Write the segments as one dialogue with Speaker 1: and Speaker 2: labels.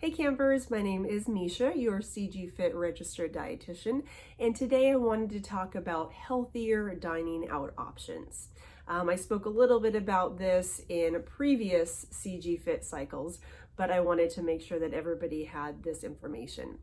Speaker 1: Hey campers, my name is Misha, your CG Fit registered dietitian, and today I wanted to talk about healthier dining out options. I spoke a little bit about this in previous CG Fit cycles, but I wanted to make sure that everybody had this information.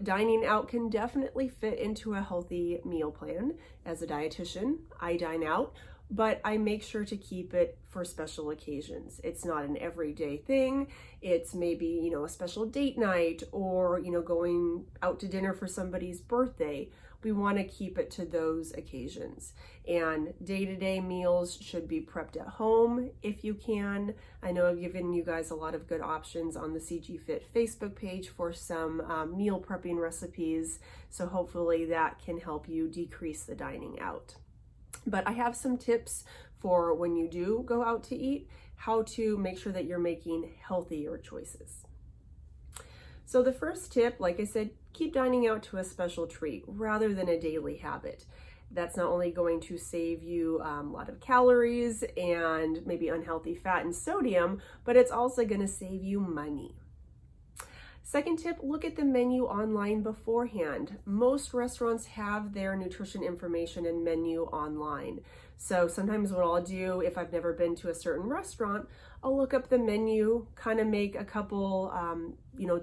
Speaker 1: Dining out can definitely fit into a healthy meal plan. As a dietitian, I dine out, but I make sure to keep it for special occasions. It's not an everyday thing. It's maybe, a special date night or, going out to dinner for somebody's birthday. We want to keep it to those occasions. And day-to-day meals should be prepped at home if you can. I know I've given you guys a lot of good options on the CG Fit Facebook page for some meal prepping recipes. So hopefully that can help you decrease the dining out. But I have some tips for when you do go out to eat, how to make sure that you're making healthier choices. So the first tip, like I said, keep dining out to a special treat rather than a daily habit. That's not only going to save you a lot of calories and maybe unhealthy fat and sodium, but it's also going to save you money. Second tip, look at the menu online beforehand. Most restaurants have their nutrition information and menu online. So sometimes what I'll do, if I've never been to a certain restaurant, I'll look up the menu, kind of make a couple,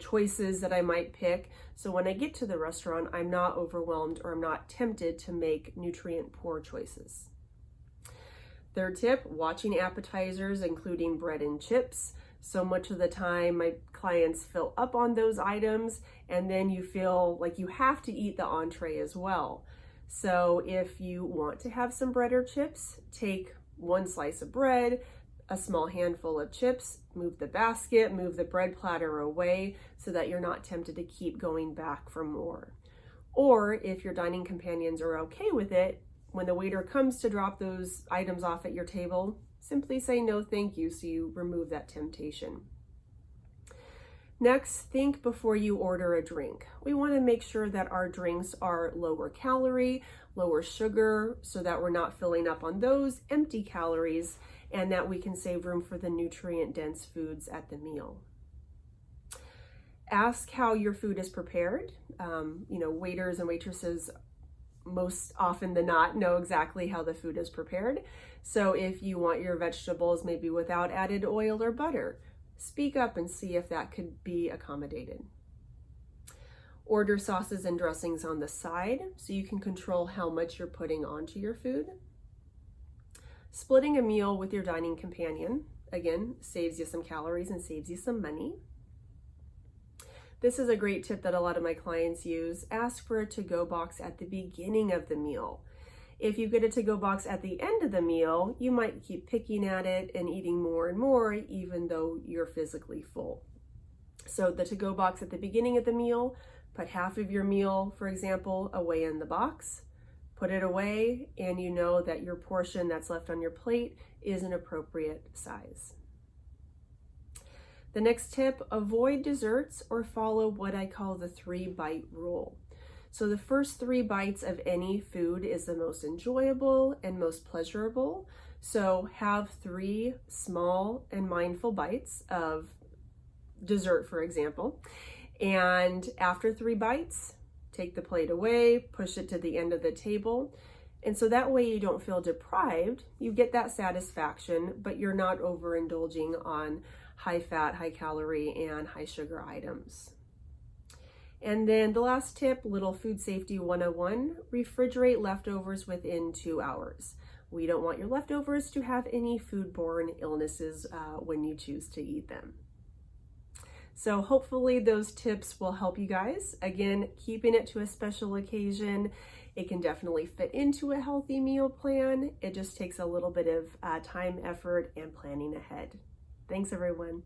Speaker 1: choices that I might pick. So when I get to the restaurant, I'm not overwhelmed or I'm not tempted to make nutrient poor choices. Third tip, watching appetizers, including bread and chips. So much of the time, my clients fill up on those items, and then you feel like you have to eat the entree as well. So if you want to have some bread or chips, take one slice of bread, a small handful of chips, move the basket, move the bread platter away so that you're not tempted to keep going back for more. Or if your dining companions are okay with it, when the waiter comes to drop those items off at your table, simply say no thank you so you remove that temptation. Next, think before you order a drink. We want to make sure that our drinks are lower calorie, lower sugar, so that we're not filling up on those empty calories and that we can save room for the nutrient-dense foods at the meal. Ask how your food is prepared. Waiters and waitresses most often than not know exactly how the food is prepared. So if you want your vegetables maybe without added oil or butter, speak up and see if that could be accommodated. Order sauces and dressings on the side so you can control how much you're putting onto your food. Splitting a meal with your dining companion, again, saves you some calories and saves you some money. This is a great tip that a lot of my clients use. Ask for a to-go box at the beginning of the meal. If you get a to-go box at the end of the meal, you might keep picking at it and eating more and more, even though you're physically full. So the to-go box at the beginning of the meal, put half of your meal, for example, away in the box, put it away, and you know that your portion that's left on your plate is an appropriate size. The next tip, avoid desserts or follow what I call the 3-bite rule. So the first 3 bites of any food is the most enjoyable and most pleasurable. So have 3 small and mindful bites of dessert, for example. And after 3 bites, take the plate away, push it to the end of the table. And so that way you don't feel deprived. You get that satisfaction, but you're not overindulging on high fat, high calorie, and high sugar items. And then the last tip, little food safety 101, refrigerate leftovers within 2 hours. We don't want your leftovers to have any foodborne illnesses when you choose to eat them. So hopefully those tips will help you guys. Again, keeping it to a special occasion. It can definitely fit into a healthy meal plan. It just takes a little bit of time, effort, and planning ahead. Thanks, everyone.